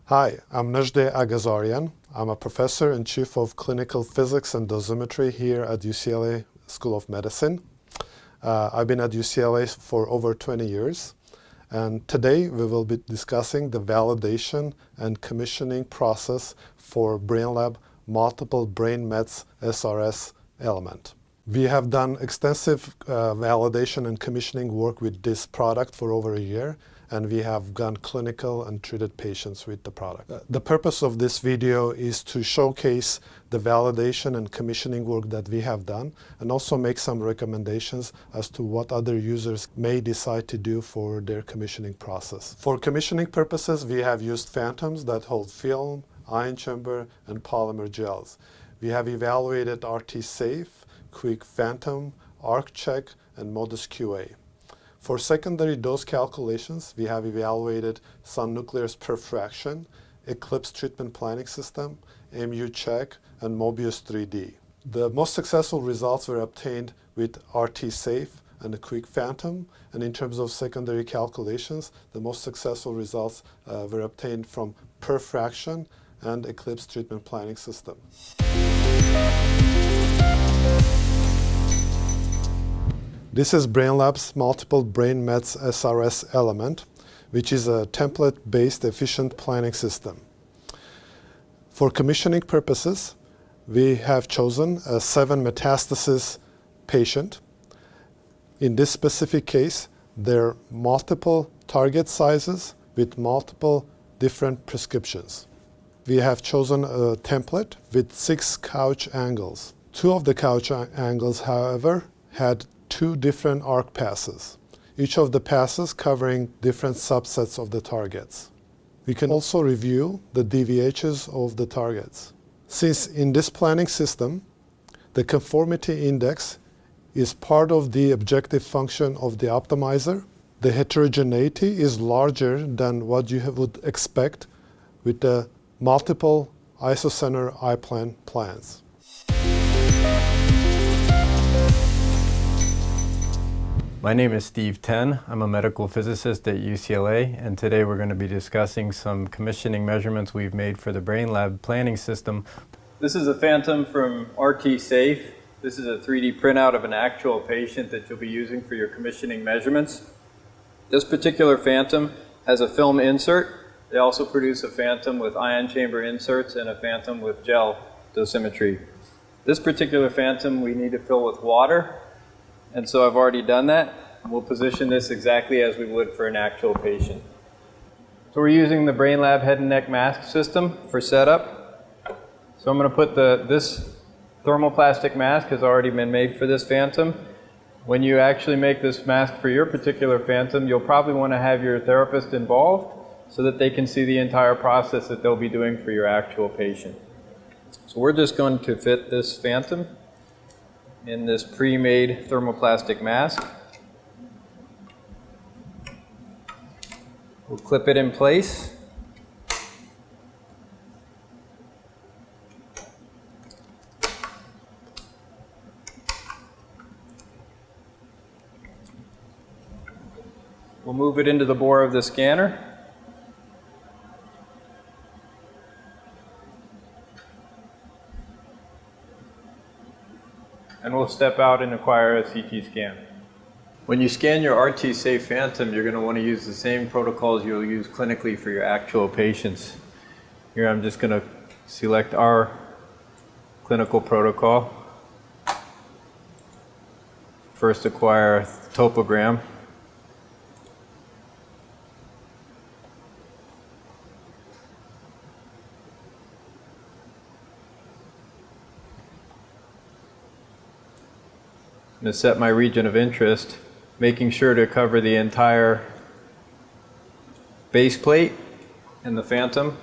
Hi, I'm Nzhde Agazaryan. I'm a professor and chief of clinical physics and dosimetry here at UCLA School of Medicine. I've been at UCLA for over 20 years. And today we will be discussing the validation and commissioning process for Brainlab multiple brain mets SRS Element. We have done extensive validation and commissioning work with this product for over a year, and we have done clinical and treated patients with the product. The purpose of this video is to showcase the validation and commissioning work that we have done, and also make some recommendations as to what other users may decide to do for their commissioning process. For commissioning purposes, we have used phantoms that hold film, ion chamber, and polymer gels. We have evaluated RTsafe, Quick Phantom, ArcCheck, and Modus QA. For secondary dose calculations, we have evaluated Sun Nuclear's perfraction, Eclipse treatment planning system, MU-Check, and Mobius 3D. The most successful results were obtained with RTsafe and the Quick Phantom, and in terms of secondary calculations, the most successful results were obtained from perfraction and Eclipse treatment planning system. This is Brainlabs multiple brain mets SRS Element, which is a template-based efficient planning system. For commissioning purposes, we have chosen a 7 metastasis patient. In this specific case, there are multiple target sizes with multiple different prescriptions. We have chosen a template with 6 couch angles. 2 of the couch angles, however, had 2 different arc passes, each of the passes covering different subsets of the targets. We can also review the DVHs of the targets. Since in this planning system, the conformity index is part of the objective function of the optimizer, the heterogeneity is larger than what you would expect with the multiple isocenter iPlan plans. My name is Steve Tenn. I'm a medical physicist at UCLA, and today we're going to be discussing some commissioning measurements we've made for the Brainlab planning system. This is a phantom from RTsafe. This is a 3D printout of an actual patient that you'll be using for your commissioning measurements. This particular phantom has a film insert. They also produce a phantom with ion chamber inserts and a phantom with gel dosimetry. This particular phantom we need to fill with water. And so I've already done that. We'll position this exactly as we would for an actual patient. So we're using the Brainlab head and neck mask system for setup. So I'm going to put this thermoplastic mask has already been made for this phantom. When you actually make this mask for your particular phantom, you'll probably want to have your therapist involved so that they can see the entire process that they'll be doing for your actual patient. So we're just going to fit this phantom in this pre-made thermoplastic mask. We'll clip it in place. We'll move it into the bore of the scanner. And we'll step out and acquire a CT scan. When you scan your RTsafe Phantom, you're going to want to use the same protocols you'll use clinically for your actual patients. Here I'm just going to select our clinical protocol. First acquire a topogram. I'm going to set my region of interest, making sure to cover the entire base plate and the phantom.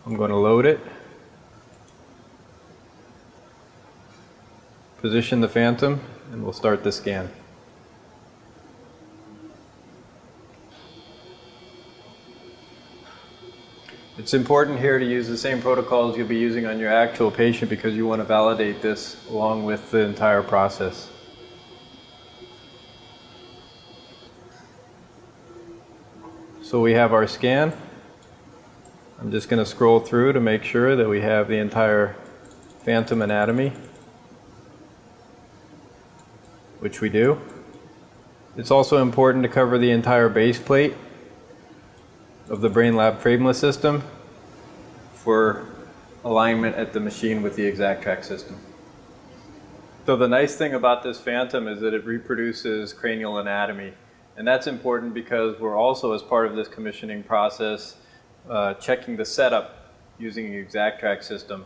I'm going to load it, position the phantom, and we'll start the scan. It's important here to use the same protocols you'll be using on your actual patient because you want to validate this along with the entire process. So we have our scan. I'm just going to scroll through to make sure that we have the entire phantom anatomy, which we do. It's also important to cover the entire base plate of the Brainlab frameless system for alignment at the machine with the ExactTrack system. So the nice thing about this phantom is that it reproduces cranial anatomy. And that's important because we're also, as part of this commissioning process, checking the setup using the ExactTrack system.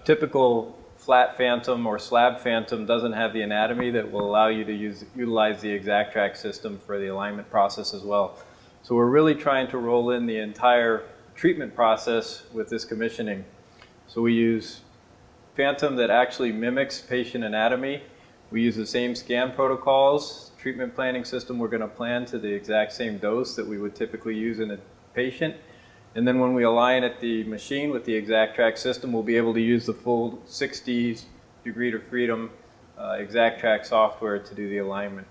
Typical flat phantom or slab phantom doesn't have the anatomy that will allow you to utilize the ExactTrack system for the alignment process as well. So we're really trying to roll in the entire treatment process with this commissioning. So we use phantom that actually mimics patient anatomy. We use the same scan protocols, treatment planning system. We're going to plan to the exact same dose that we would typically use in a patient. And then when we align at the machine with the ExactTrack system, we'll be able to use the full 60 degree of freedom ExactTrack software to do the alignment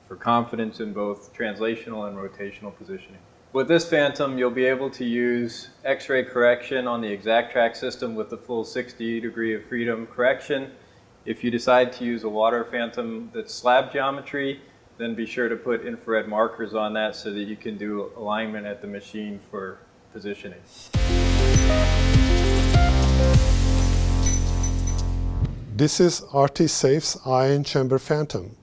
for confidence in both translational and rotational positioning. With this phantom, you'll be able to use Xray Correction on the ExactTrack system with the full 60 degree of freedom correction. If you decide to use a water phantom that's slab geometry, then be sure to put infrared markers on that so that you can do alignment at the machine for positioning. This is RTsafe's ion chamber phantom.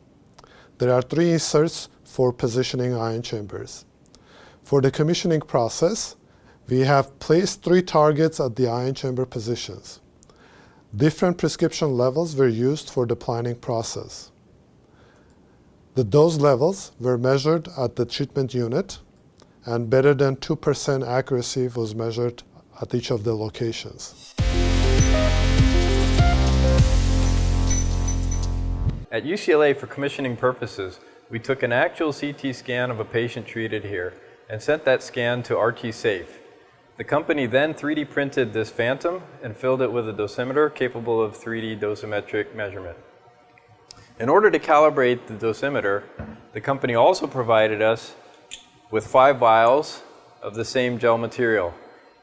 There are 3 inserts for positioning ion chambers. For the commissioning process, we have placed 3 targets at the ion chamber positions. Different prescription levels were used for the planning process. The dose levels were measured at the treatment unit, and better than 2% accuracy was measured at each of the locations. At UCLA, for commissioning purposes, we took an actual CT scan of a patient treated here and sent that scan to RTsafe. The company then 3D printed this phantom and filled it with a dosimeter capable of 3D dosimetric measurement. In order to calibrate the dosimeter, the company also provided us with 5 vials of the same gel material.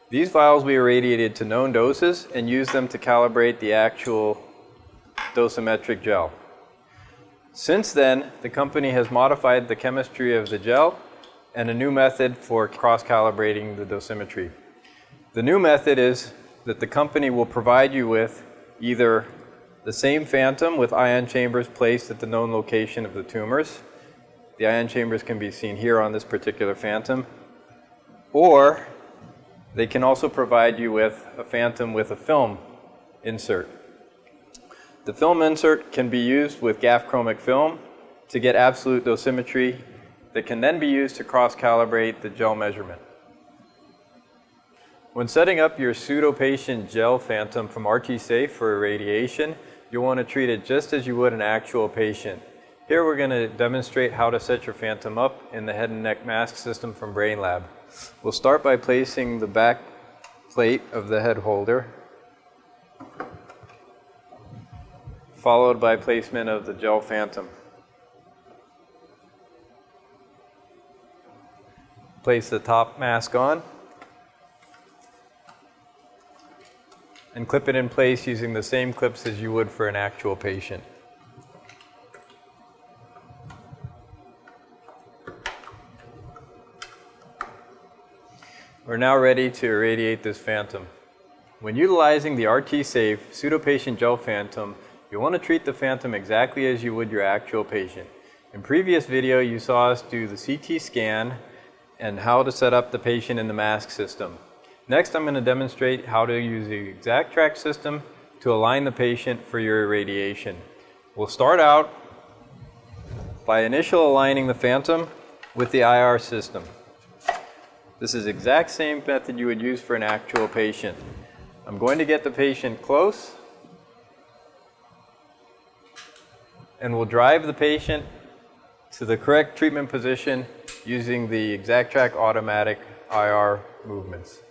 These vials we irradiated to known doses and used them to calibrate the actual dosimetric gel. Since then, the company has modified the chemistry of the gel and a new method for cross-calibrating the dosimetry. The new method is that the company will provide you with either the same phantom with ion chambers placed at the known location of the tumors. The ion chambers can be seen here on this particular phantom. Or they can also provide you with a phantom with a film insert. The film insert can be used with GAF chromic film to get absolute dosimetry that can then be used to cross-calibrate the gel measurement. When setting up your PseudoPatient gel phantom from RTsafe for irradiation, you'll want to treat it just as you would an actual patient. Here we're going to demonstrate how to set your phantom up in the head and neck mask system from Brainlab. We'll start by placing the back plate of the head holder, followed by placement of the gel phantom. Place the top mask on and clip it in place using the same clips as you would for an actual patient. We're now ready to irradiate this phantom. When utilizing the RTsafe PseudoPatient gel phantom, you want to treat the phantom exactly as you would your actual patient. In previous video, you saw us do the CT scan and how to set up the patient in the mask system. Next, I'm going to demonstrate how to use the ExactTrack system to align the patient for your irradiation. We'll start out by initial aligning the phantom with the IR system. This is the exact same method you would use for an actual patient. I'm going to get the patient close, and we'll drive the patient to the correct treatment position using the ExactTrack automatic IR movements.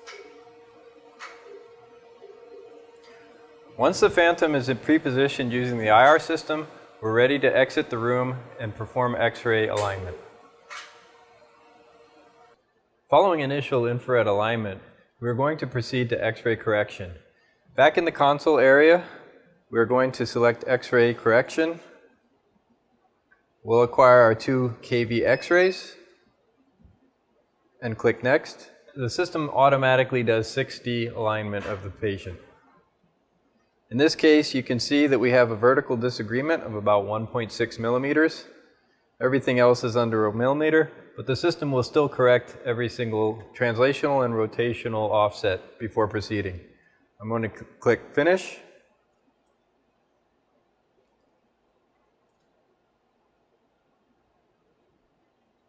Once the phantom is pre-positioned using the IR system, we're ready to exit the room and perform X-ray alignment. Following initial infrared alignment, we're going to proceed to X-ray correction. Back in the console area, we're going to select Xray Correction. We'll acquire our 2 kV X-rays and click Next. The system automatically does 6D alignment of the patient. In this case, you can see that we have a vertical disagreement of about 1.6 millimeters. Everything else is under a millimeter, but the system will still correct every single translational and rotational offset before proceeding. I'm going to click Finish.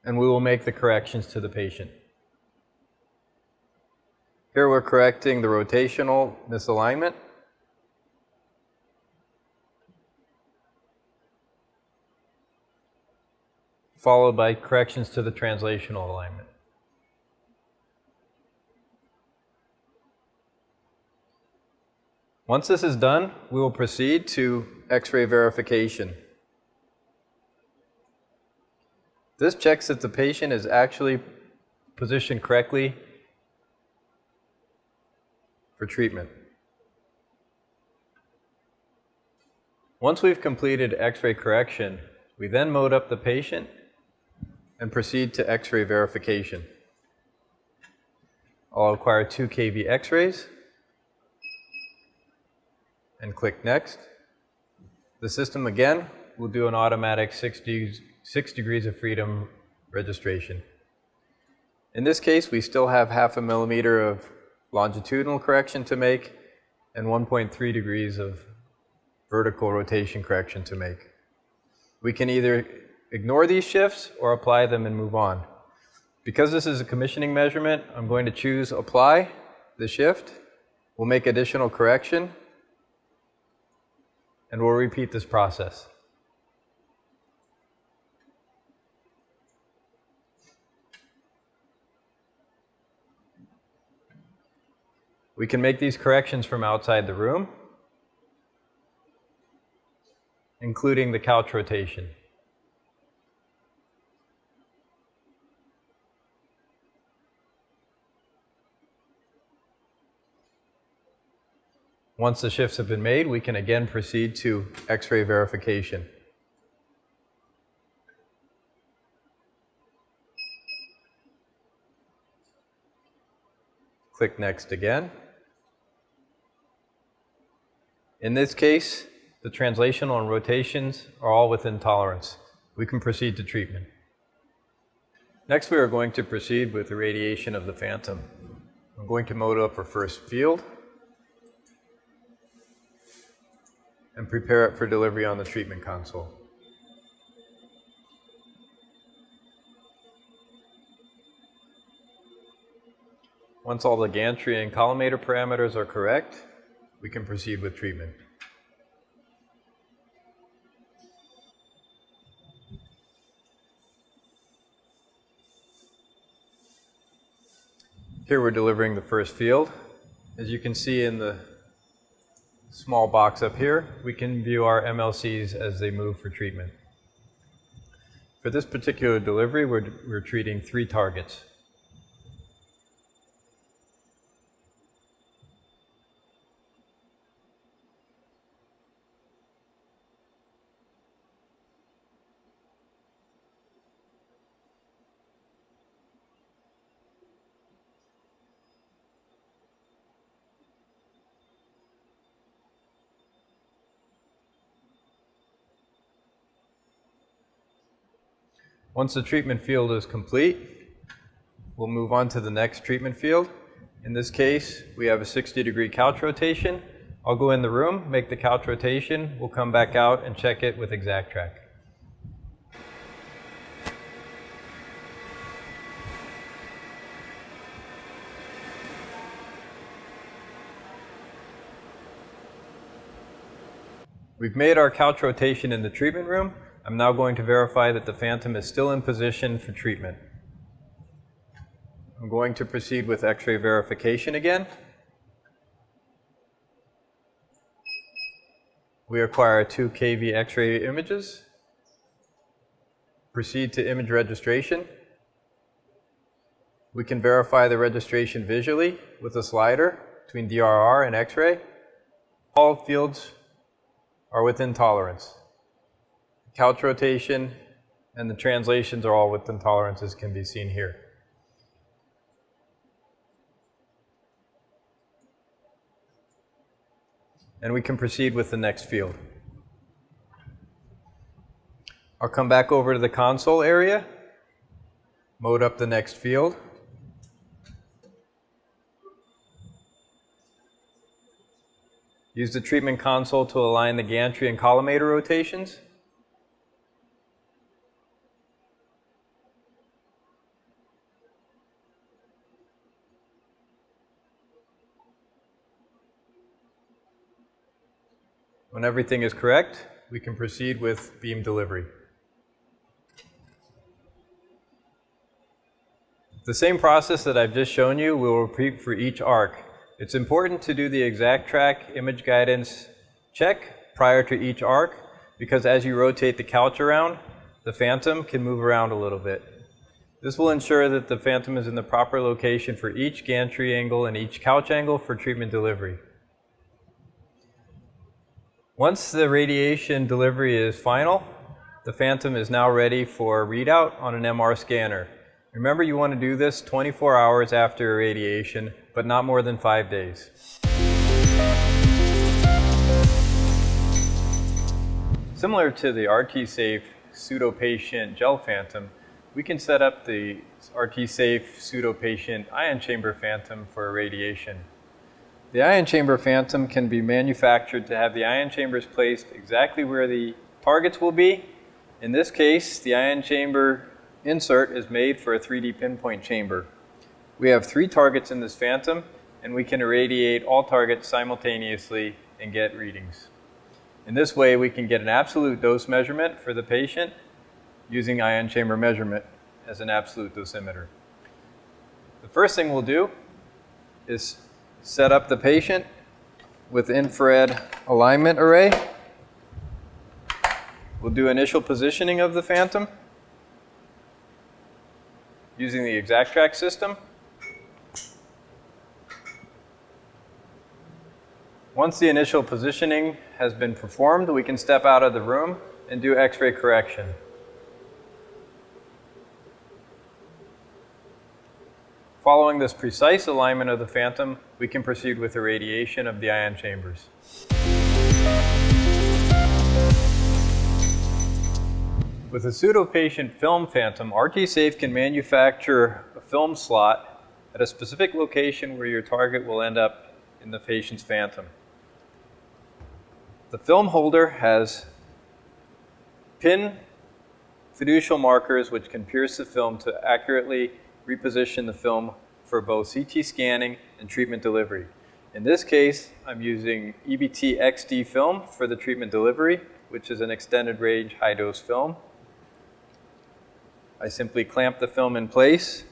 And we will make the corrections to the patient. Here we're correcting the rotational misalignment. Followed by corrections to the translational alignment. Once this is done, we will proceed to X-ray verification. This checks that the patient is actually positioned correctly for treatment. Once we've completed X-ray correction, we then mode up the patient and proceed to X-ray verification. I'll acquire 2 kV X-rays and click Next. The system again will do an automatic 6 degrees of freedom registration. In this case, we still have 0.5 millimeter of longitudinal correction to make and 1.3 degrees of vertical rotation correction to make. We can either ignore these shifts or apply them and move on. Because this is a commissioning measurement, I'm going to choose Apply the shift. We'll make additional correction, and we'll repeat this process. We can make these corrections from outside the room, including the couch rotation. Once the shifts have been made, we can again proceed to X-ray verification. Click Next again. In this case, the translational and rotations are all within tolerance. We can proceed to treatment. Next, we are going to proceed with irradiation of the phantom. I'm going to mode up our first field and prepare it for delivery on the treatment console. Once all the gantry and collimator parameters are correct, we can proceed with treatment. Here we're delivering the first field. As you can see in the small box up here, we can view our MLCs as they move for treatment. For this particular delivery, we're treating 3 targets. Once the treatment field is complete, we'll move on to the next treatment field. In this case, we have a 60-degree couch rotation. I'll go in the room, make the couch rotation. We'll come back out and check it with ExactTrack. We've made our couch rotation in the treatment room. I'm now going to verify that the phantom is still in position for treatment. I'm going to proceed with X-ray verification again. We acquire 2 kV X-ray images. Proceed to image registration. We can verify the registration visually with a slider between DRR and X-ray. All fields are within tolerance. Couch rotation and the translations are all within tolerance, as can be seen here. And we can proceed with the next field. I'll come back over to the console area, mode up the next field. Use the treatment console to align the gantry and collimator rotations. When everything is correct, we can proceed with beam delivery. The same process that I've just shown you will repeat for each arc. It's important to do the exact track image guidance check prior to each arc, because as you rotate the couch around, the phantom can move around a little bit. This will ensure that the phantom is in the proper location for each gantry angle and each couch angle for treatment delivery. Once the radiation delivery is final, the phantom is now ready for readout on an MR scanner. Remember, you want to do this 24 hours after irradiation, but not more than 5 days. Similar to the RTsafe Pseudo-Patient gel phantom, we can set up the RTsafe Pseudo-Patient ion chamber phantom for irradiation. The ion chamber phantom can be manufactured to have the ion chambers placed exactly where the targets will be. In this case, the ion chamber insert is made for a 3D pinpoint chamber. We have 3 targets in this phantom, and we can irradiate all targets simultaneously and get readings. In this way, we can get an absolute dose measurement for the patient using ion chamber measurement as an absolute dosimeter. The first thing we'll do is set up the patient with infrared alignment array. We'll do initial positioning of the phantom using the exact track system. Once the initial positioning has been performed, we can step out of the room and do Xray correction. Following this precise alignment of the phantom, we can proceed with irradiation of the ion chambers. With a pseudo-patient film phantom, RTsafe can manufacture a film slot at a specific location where your target will end up in the patient's phantom. The film holder has pin fiducial markers which can pierce the film to accurately reposition the film for both CT scanning and treatment delivery. In this case, I'm using EBT XD film for the treatment delivery, which is an extended range high dose film. I simply clamp the film in place,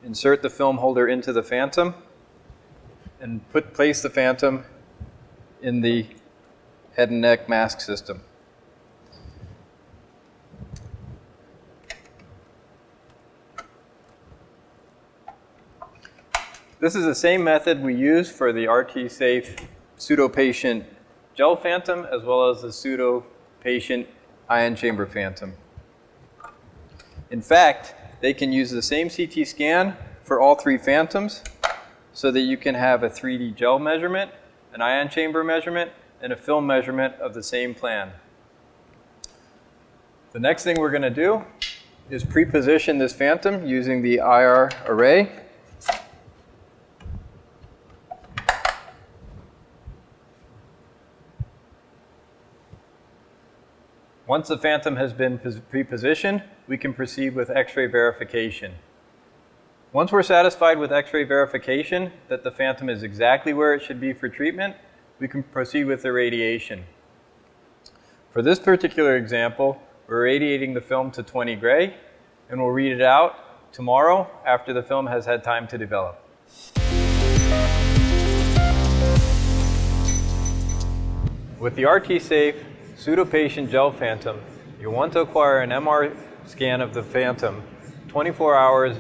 insert the film holder into the phantom, and place the phantom in the head and neck mask system. This is the same method we use for the RTsafe Pseudo-Patient gel phantom as well as the Pseudo-Patient ion chamber phantom. In fact, they can use the same CT scan for all 3 phantoms so that you can have a 3D gel measurement, an ion chamber measurement, and a film measurement of the same plan. The next thing we're going to do is pre-position this phantom using the IR array. Once the phantom has been pre-positioned, we can proceed with X-ray verification. Once we're satisfied with X-ray verification that the phantom is exactly where it should be for treatment, we can proceed with irradiation. For this particular example, we're irradiating the film to 20 gray, and we'll read it out tomorrow after the film has had time to develop. With the RTsafe Pseudo-Patient gel phantom, you want to acquire an MR scan of the phantom 24 hours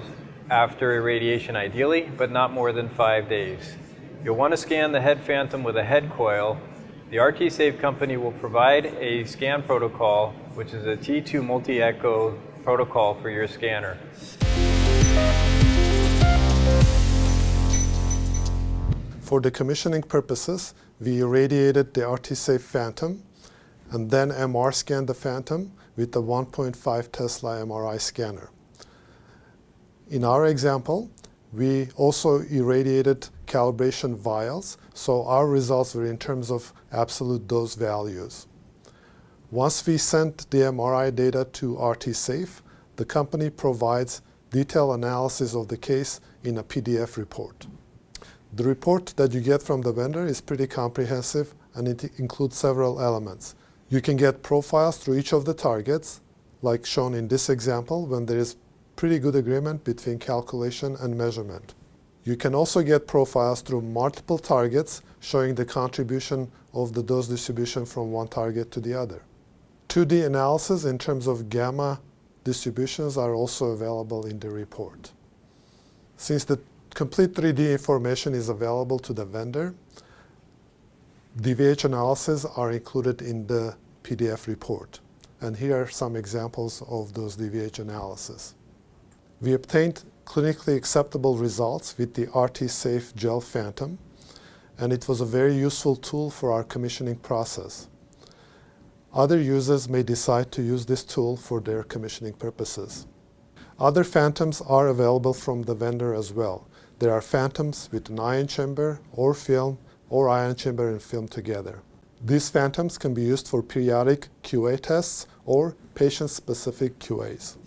after irradiation ideally, but not more than 5 days. You'll want to scan the head phantom with a head coil. The RTsafe company will provide a scan protocol, which is a T2 multi-echo protocol for your scanner. For the commissioning purposes, we irradiated the RTsafe phantom and then MR scanned the phantom with the 1.5 Tesla MRI scanner. In our example, we also irradiated calibration vials, so our results were in terms of absolute dose values. Once we sent the MRI data to RTsafe, the company provides detailed analysis of the case in a PDF report. The report that you get from the vendor is pretty comprehensive, and it includes several elements. You can get profiles through each of the targets, like shown in this example, when there is pretty good agreement between calculation and measurement. You can also get profiles through multiple targets, showing the contribution of the dose distribution from one target to the other. 2D analysis in terms of gamma distributions are also available in the report. Since the complete 3D information is available to the vendor, DVH analyses are included in the PDF report. And here are some examples of those DVH analyses. We obtained clinically acceptable results with the RTsafe Gel Phantom, and it was a very useful tool for our commissioning process. Other users may decide to use this tool for their commissioning purposes. Other phantoms are available from the vendor as well. There are phantoms with an ion chamber or film, or ion chamber and film together. These phantoms can be used for periodic QA tests or patient-specific QAs.